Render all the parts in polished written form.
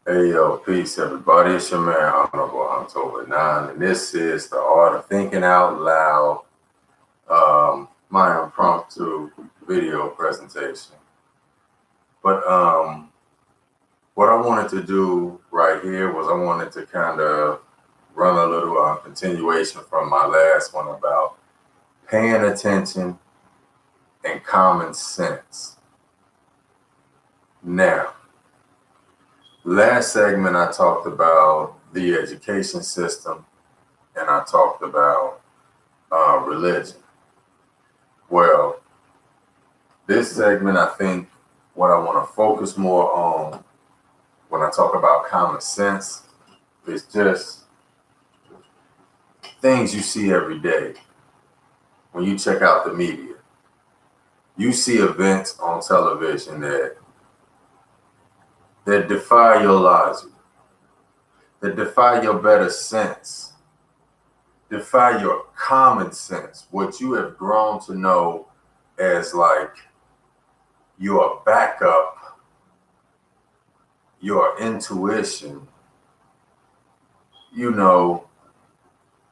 Hey yo, peace everybody. It's your man Honorable October 9, and this is the Art of Thinking Out Loud, my impromptu video presentation. But what I wanted to do right here was I wanted to kind of run a little continuation from my last one about paying attention and common sense. Now, last segment I talked about the education system and I talked about religion. Well, this segment, I think what I want to focus more on when I talk about common sense is just things you see every day when you check out the media. You see events on television that defy your logic, that defy your better sense, defy your common sense, what you have grown to know as like your backup, your intuition, you know,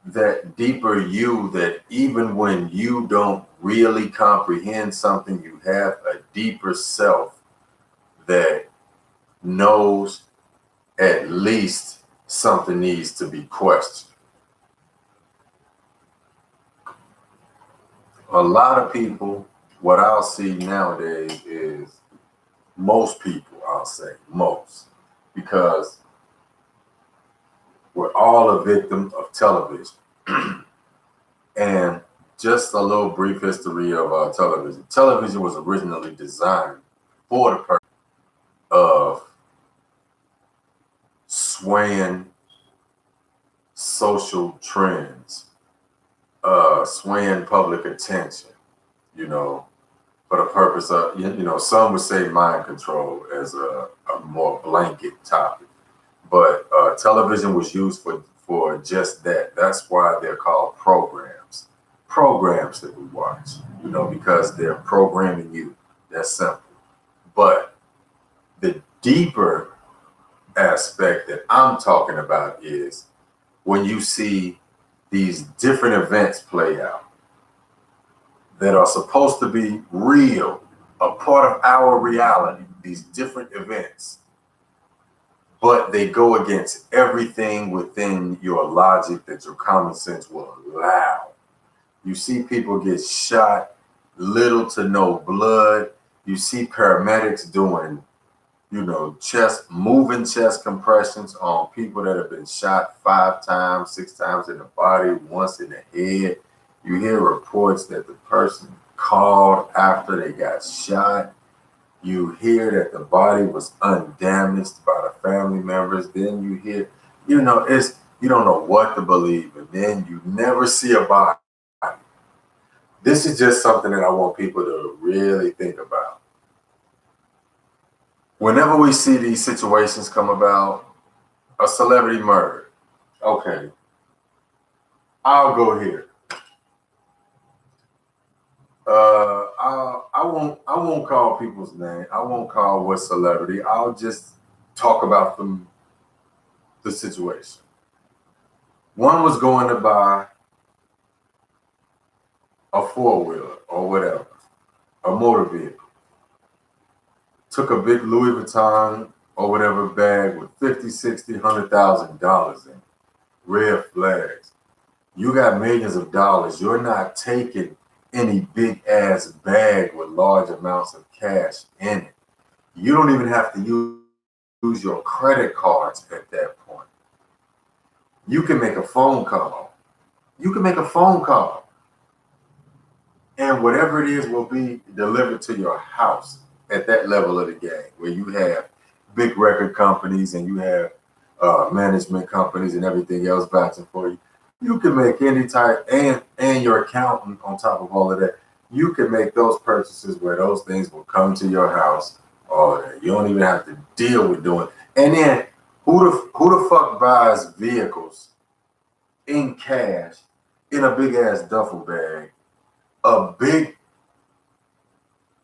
that deeper you that even when you don't really comprehend something, you have a deeper self that knows at least something needs to be questioned. A lot of people, what I'll see nowadays is most people, I'll say most, because we're all a victim of television. And just a little brief history of television. Television was originally designed for the purpose of swaying social trends, swaying public attention, you know, for the purpose of, some would say mind control as a more blanket topic. But television was used for just that. That's why they're called programs that we watch, because they're programming you. That's simple. But the deeper aspect that I'm talking about is when you see these different events play out that are supposed to be real, a part of our reality, these different events, but they go against everything within your logic that your common sense will allow. You see people get shot, little to no blood. You see paramedics doing, moving chest compressions on people that have been shot 5 times, 6 times in the body, once in the head. You hear reports that the person called after they got shot. You hear that the body was undamaged by the family members. Then you hear, you don't know what to believe, and then you never see a body. This is just something that I want people to really think about. Whenever we see these situations come about, a celebrity murder, okay, I'll go here. I won't call people's name. I won't call what celebrity. I'll just talk about the situation. One was going to buy a 4-wheeler or whatever, a motor vehicle. Took a big Louis Vuitton or whatever bag with 50, 60, $100,000 in it. Red flags. You got millions of dollars. You're not taking any big ass bag with large amounts of cash in it. You don't even have to use your credit cards at that point. You can make a phone call. And whatever it is will be delivered to your house at that level of the game, where you have big record companies and you have management companies and everything else vouching for you. You can make any type, and your accountant on top of all of that. You can make those purchases where those things will come to your house. All of that. You don't even have to deal with doing. And then who the fuck buys vehicles in cash in a big ass duffel bag, a big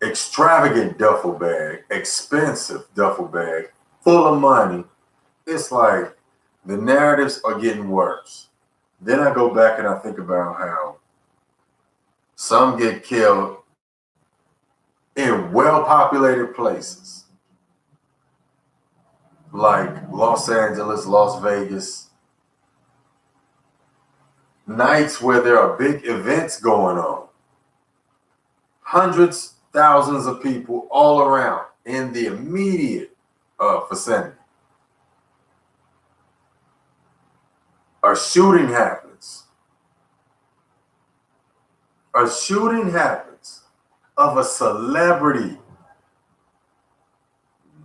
extravagant duffel bag, expensive duffel bag, full of money, it's like the narratives are getting worse. Then I go back and I think about how some get killed in well-populated places like Los Angeles, Las Vegas, nights where there are big events going on. Hundreds, thousands of people all around in the immediate vicinity. A shooting happens. A shooting happens of a celebrity.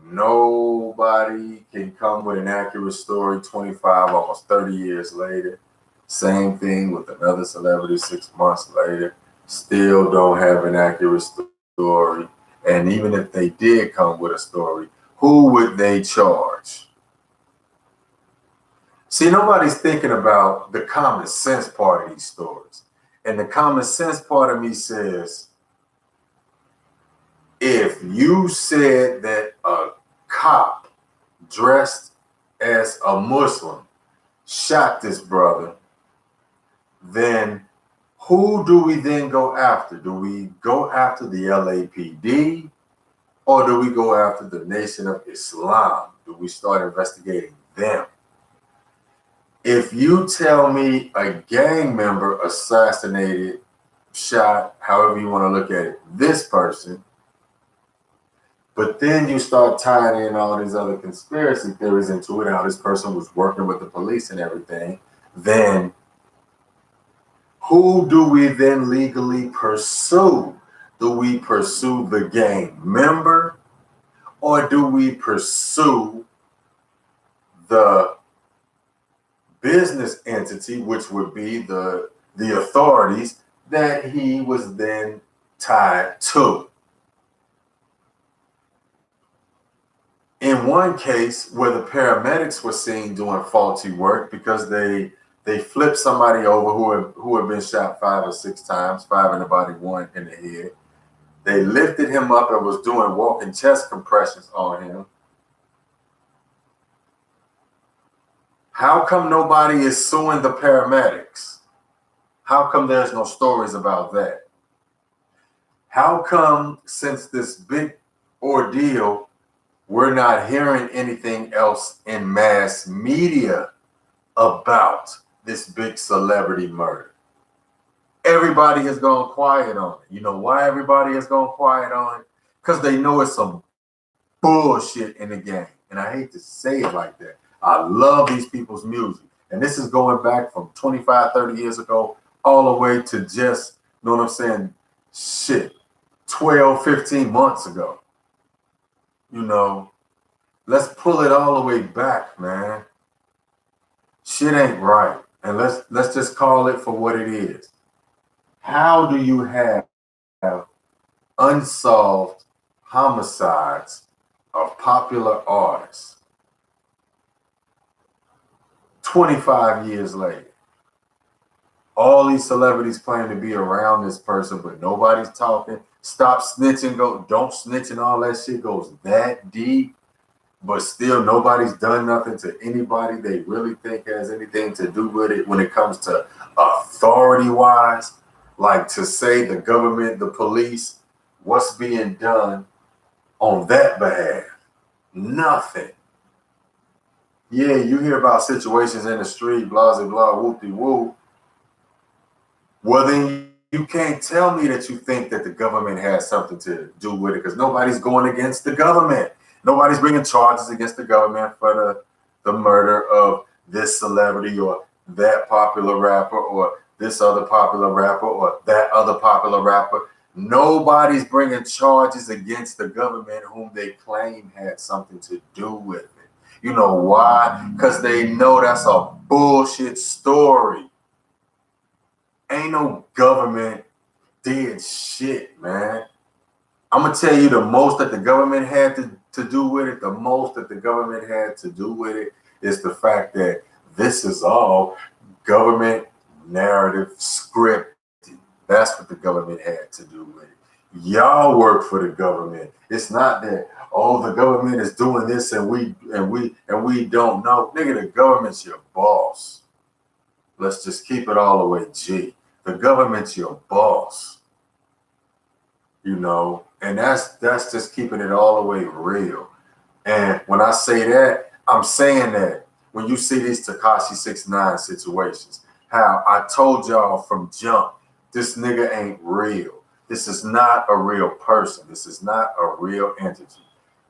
Nobody can come with an accurate story 25, almost 30 years later. Same thing with another celebrity 6 months later. Still don't have an accurate story. And even if they did come with a story, who would they charge? See, nobody's thinking about the common sense part of these stories. And the common sense part of me says, if you said that a cop dressed as a Muslim shot this brother, then who do we then go after? Do we go after the LAPD or do we go after the Nation of Islam? Do we start investigating them? If you tell me a gang member assassinated, shot, however you want to look at it, this person, but then you start tying in all these other conspiracy theories into it, how this person was working with the police and everything, then who do we then legally pursue? Do we pursue the gang member or do we pursue the business entity, which would be the authorities that he was then tied to? In one case where the paramedics were seen doing faulty work because they flipped somebody over who had been shot 5 or 6 times, 5 in the body, 1 in the head. They lifted him up and was doing walking chest compressions on him. How come nobody is suing the paramedics? How come there's no stories about that? How come since this big ordeal, we're not hearing anything else in mass media about this big celebrity murder? Everybody has gone quiet on it. You know why everybody has gone quiet on it? Because they know it's some bullshit in the game. And I hate to say it like that. I love these people's music. And this is going back from 25, 30 years ago, all the way to just, you know what I'm saying, shit, 12, 15 months ago. You know, let's pull it all the way back, man. Shit ain't right. And let's just call it for what it is. How do you have unsolved homicides of popular artists 25 years later? All these celebrities claim to be around this person, but nobody's talking. Stop snitching, don't snitch, and all that shit goes that deep. But still, nobody's done nothing to anybody they really think has anything to do with it when it comes to authority-wise. Like to say the government, the police, what's being done on that behalf? Nothing. Yeah, you hear about situations in the street, blah, blah, blah, whoop-de-whoop. Well, then you can't tell me that you think that the government has something to do with it because nobody's going against the government. Nobody's bringing charges against the government for the murder of this celebrity or that popular rapper or this other popular rapper or that other popular rapper. Nobody's bringing charges against the government whom they claim had something to do with it. You know why? Because they know that's a bullshit story. Ain't no government did shit, man. I'm going to tell you the most that the government had to do with it, the most that the government had to do with it is the fact that this is all government narrative script. That's what the government had to do with it. Y'all work for the government. It's not that, oh, the government is doing this and we don't know. Nigga, the government's your boss. Let's just keep it all the way G. The government's your boss. You know, and that's just keeping it all the way real. And when I say that, I'm saying that when you see these Tekashi 6ix9ine situations, how I told y'all from jump, this nigga ain't real. This is not a real person. This is not a real entity.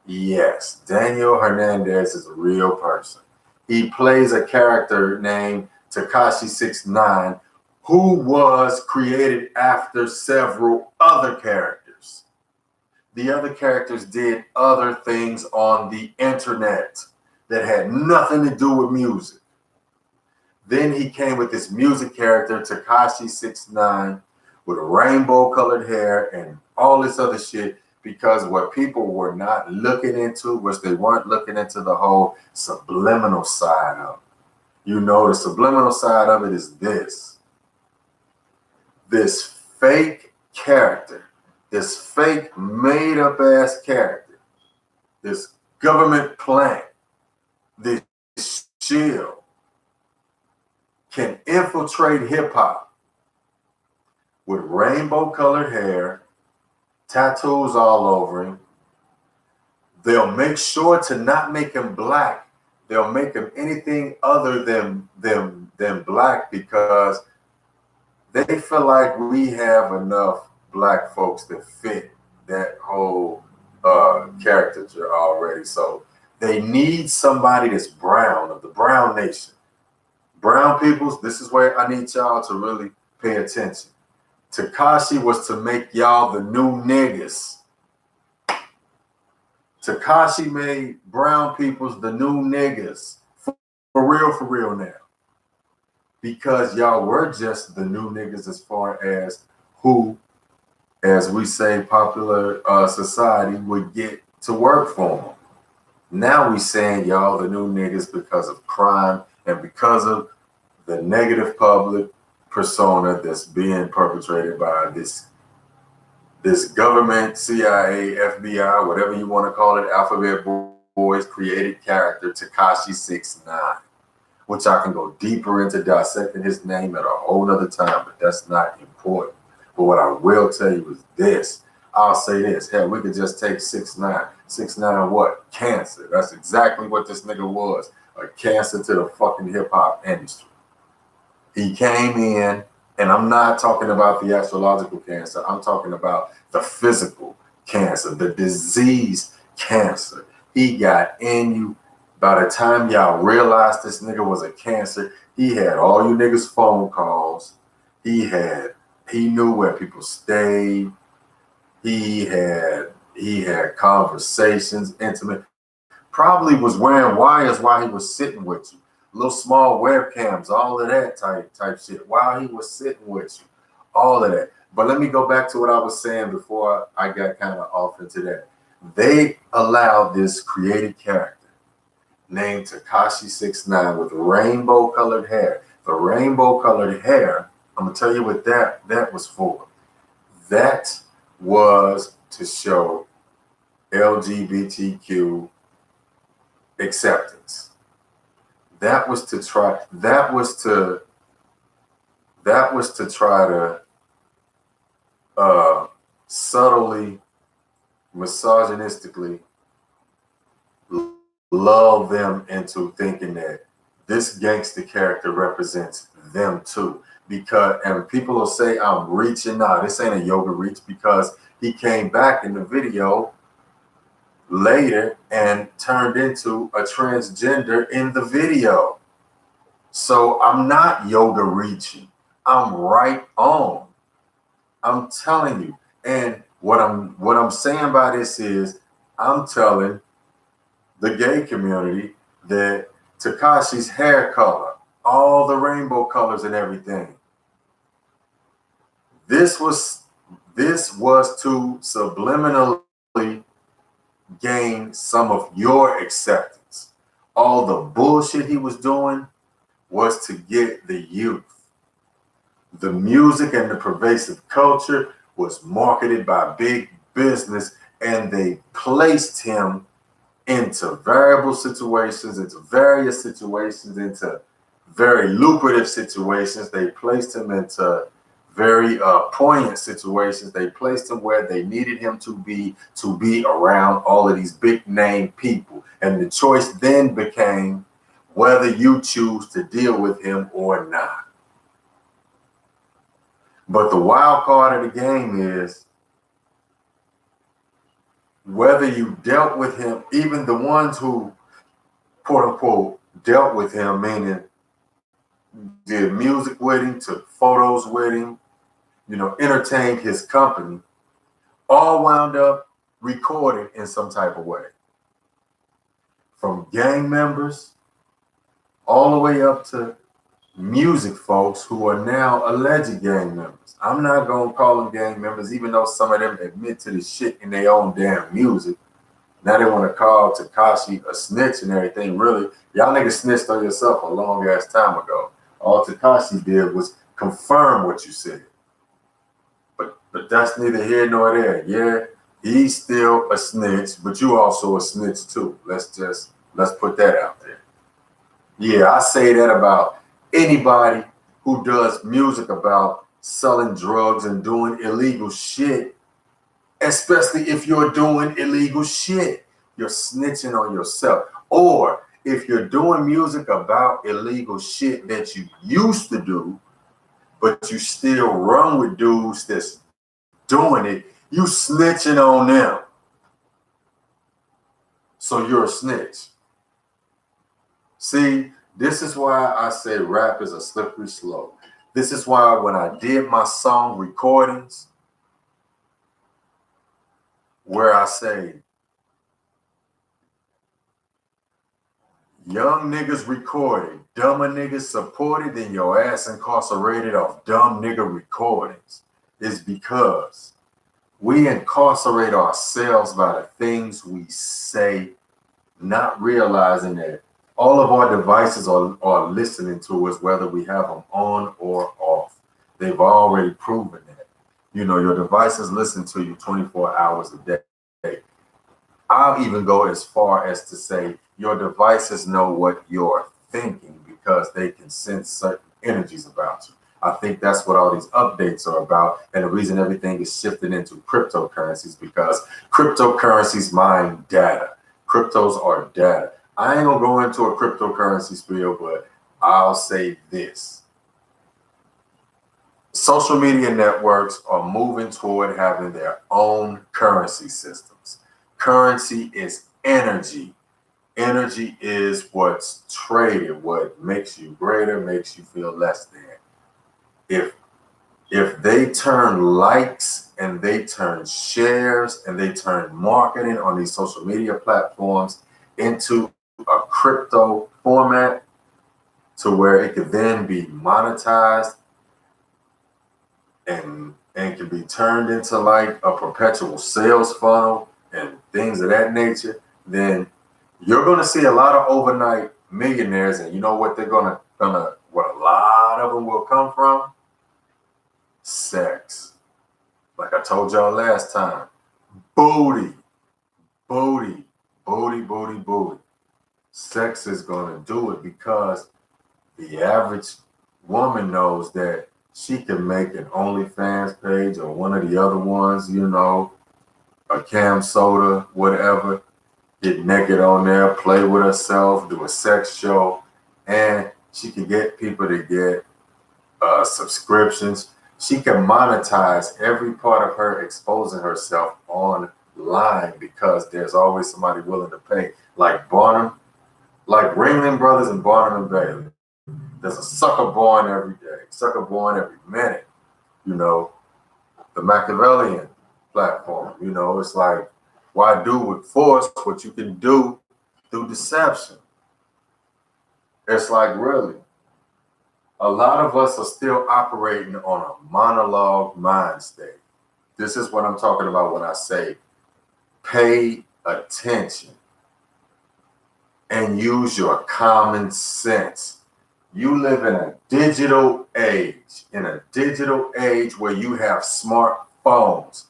Yes, Daniel Hernandez is a real person. He plays a character named Tekashi 6ix9ine, who was created after several other characters. The other characters did other things on the internet that had nothing to do with music. Then he came with this music character, Tekashi 6ix9ine, with rainbow colored hair and all this other shit, because what people were not looking into was they weren't looking into the whole subliminal side of it. You know, the subliminal side of it is this fake character, this fake made up ass character, this government plant, this shield can infiltrate hip hop with rainbow colored hair, tattoos all over him. They'll make sure to not make him black. They'll make him anything other than black, because they feel like we have enough black folks that fit that whole caricature already. So they need somebody that's brown, of the brown nation. Brown peoples, this is where I need y'all to really pay attention. Tekashi was to make y'all the new niggas. Tekashi made brown peoples the new niggas. For real now. Because y'all were just the new niggas as far as who, as we say, popular society would get to work for them. Now we saying y'all the new niggas because of crime and because of the negative public persona that's being perpetrated by this government, CIA, FBI, whatever you want to call it, Alphabet Boys created character, Tekashi 6ix9ine, which I can go deeper into dissecting his name at a whole nother time, but that's not important. But what I will tell you is this. I'll say this. Hell, we could just take 6ix9ine. 6ix9ine what? Cancer. That's exactly what this nigga was. A cancer to the fucking hip hop industry. He came in, and I'm not talking about the astrological cancer. I'm talking about the physical cancer, the disease cancer. He got in you. By the time y'all realized this nigga was a cancer, he had all you niggas' phone calls. He knew where people stayed. He had conversations, intimate. Probably was wearing wires while he was sitting with you. Little small webcams, all of that type shit while he was sitting with you. All of that. But let me go back to what I was saying before I got kind of off into that. They allowed this created character named Tekashi 6ix9ine with rainbow colored hair. The rainbow colored hair, I'm gonna tell you what that was for. That was to show LGBTQ acceptance. That was to try to subtly, misogynistically lull them into thinking that this gangster character represents them too. Because, and people will say I'm reaching out. This ain't a yoga reach, because he came back in the video later and turned into a transgender in the video. So I'm not yoga reaching. I'm right on. I'm telling you. And what I'm saying by this is I'm telling the gay community that Tekashi's hair color, all the rainbow colors and everything, this was to subliminally gain some of your acceptance. All the bullshit he was doing was to get the youth. The music and the pervasive culture was marketed by big business, and they placed him into various situations, into very lucrative situations. They placed him into very poignant situations. They placed him where they needed him to be around all of these big name people. And the choice then became whether you choose to deal with him or not. But the wild card of the game is whether you dealt with him, even the ones who, quote unquote, dealt with him, meaning did music with him, took photos with him, entertained his company, all wound up recorded in some type of way. From gang members all the way up to music folks who are now alleged gang members. I'm not going to call them gang members, even though some of them admit to the shit in their own damn music. Now they want to call Tekashi a snitch and everything. Really, y'all niggas snitched on yourself a long ass time ago. All Tekashi did was confirm what you said. But that's neither here nor there. Yeah, he's still a snitch, but you also a snitch too. Let's put that out there. Yeah, I say that about anybody who does music about selling drugs and doing illegal shit, especially if you're doing illegal shit. You're snitching on yourself. Or if you're doing music about illegal shit that you used to do, but you still run with dudes that's doing it, you snitching on them. So you're a snitch. See, this is why I say rap is a slippery slope. This is why when I did my song recordings, where I say, young niggas recorded, dumber niggas supported, then your ass incarcerated off dumb nigga recordings, is because we incarcerate ourselves by the things we say, not realizing that all of our devices are listening to us, whether we have them on or off. They've already proven that. Your devices listen to you 24 hours a day. I'll even go as far as to say your devices know what you're thinking because they can sense certain energies about you. I think that's what all these updates are about. And the reason everything is shifted into cryptocurrencies because cryptocurrencies mine data. Cryptos are data. I ain't gonna go into a cryptocurrency spiel, but I'll say this. Social media networks are moving toward having their own currency systems. Currency is energy. Energy is what's traded, what makes you greater, makes you feel less than. If they turn likes and they turn shares and they turn marketing on these social media platforms into a crypto format to where it could then be monetized and can be turned into like a perpetual sales funnel and things of that nature, then you're going to see a lot of overnight millionaires. And you know what they're gonna what a lot of them will come from? Sex. Like I told y'all last time, booty. Sex is going to do it because the average woman knows that she can make an OnlyFans page or one of the other ones, a Cam Soda, whatever, get naked on there, play with herself, do a sex show, and she can get people to get subscriptions. She can monetize every part of her exposing herself online because there's always somebody willing to pay. Like Ringling Brothers and Barnum and Bailey. There's a sucker born every day, sucker born every minute. The Machiavellian platform. It's like, why do with force what you can do through deception? It's like, really, a lot of us are still operating on a monologue mind state. This is what I'm talking about when I say pay attention and use your common sense. You live in a digital age where you have phones.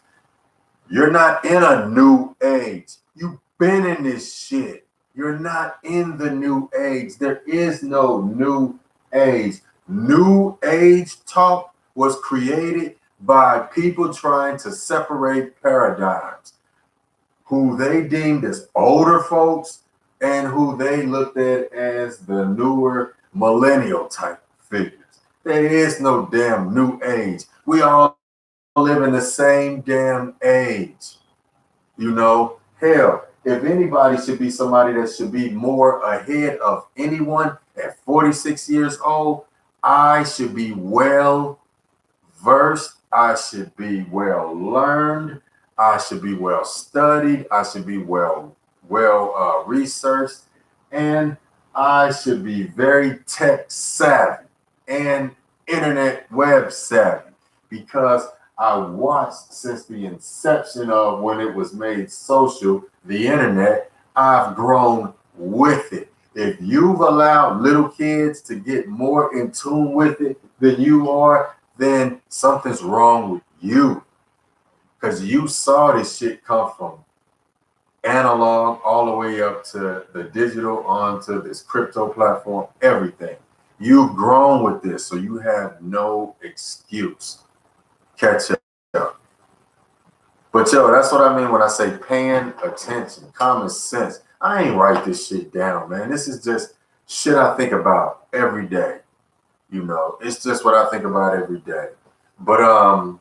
You're not in a new age. You've been in this shit. You're not in the new age. There is no new age. New age talk was created by people trying to separate paradigms, who they deemed as older folks and who they looked at as the newer millennial type figures. There is no damn new age. We all live in the same damn age. You know, hell, if anybody should be somebody that should be more ahead of anyone at 46 years old, I should be well versed. I should be well learned. I should be well studied. I should be well researched, and I should be very tech savvy and internet web savvy, because I watched since the inception of when it was made social, the internet. I've grown with it. If you've allowed little kids to get more in tune with it than you are, then something's wrong with you, because you saw this shit come from analog all the way up to the digital onto this crypto platform, everything. You've grown with this, so you have no excuse. Catch up. But yo, that's what I mean when I say paying attention, common sense. I ain't write this shit down, man. This is just shit I think about every day. You know, it's just what I think about every day. But I'm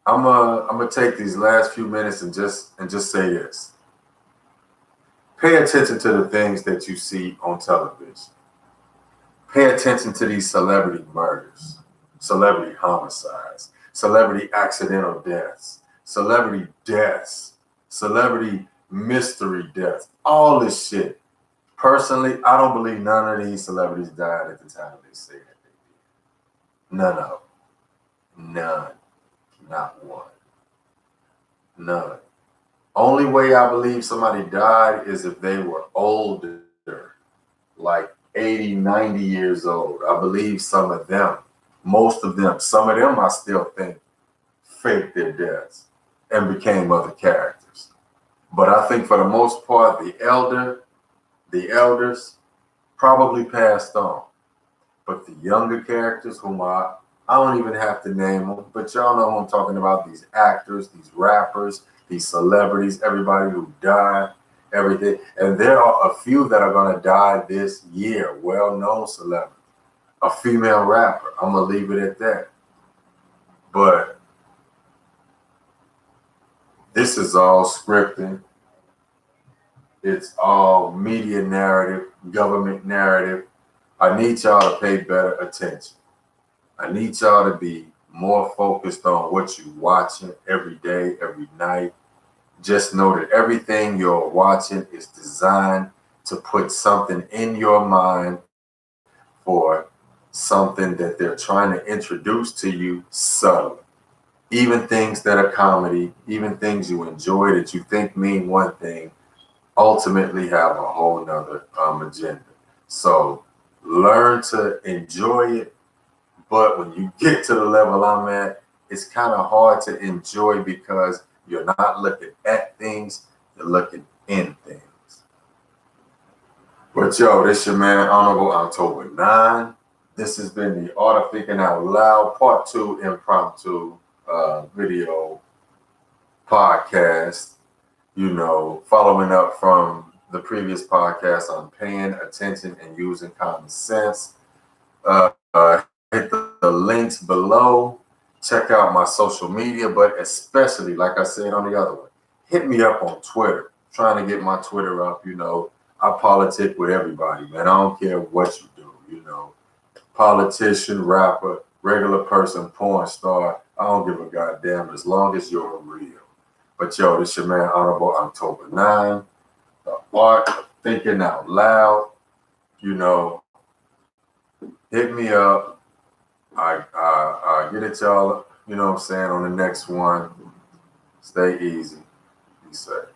gonna take these last few minutes and just say this. Pay attention to the things that you see on television. Pay attention to these celebrity murders, celebrity homicides, celebrity accidental deaths, celebrity deaths, celebrity mystery deaths, all this shit. Personally, I don't believe none of these celebrities died at the time they say that they did. None of them. None. Not one. None. Only way I believe somebody died is if they were older, like 80, 90 years old. I believe some of them, most of them, some of them I still think faked their deaths and became other characters. But I think for the most part, the elders probably passed on. But the younger characters, whom I don't even have to name them, but y'all know who I'm talking about, these actors, these rappers, these celebrities, everybody who died, everything. And there are a few that are going to die this year, well-known celebrities. A female rapper, I'm going to leave it at that. But this is all scripting. It's all media narrative, government narrative. I need y'all to pay better attention. I need y'all to be more focused on what you're watching every day, every night. Just know that everything you're watching is designed to put something in your mind for something that they're trying to introduce to you subtly. Even things that are comedy, even things you enjoy that you think mean one thing, ultimately have a whole nother agenda. So learn to enjoy it. But when you get to the level I'm at, it's kind of hard to enjoy because you're not looking at things, you're looking in things. But yo, this your man, Honorable October 9. This has been the Art of Thinking Out Loud, Part 2 impromptu video podcast. You know, following up from the previous podcast on paying attention and using common sense. Hit the links below. Check out my social media, but especially, like I said on the other one, hit me up on Twitter. Trying to get my Twitter up. You know, I politic with everybody, man. I don't care what you do. You know, politician, rapper, regular person, porn star. I don't give a goddamn as long as you're real. But yo, this your man, Honorable October 9. The Art of Thinking Out Loud. You know, hit me up. I get it, y'all. You know what I'm saying? On the next one. Stay easy. Be safe.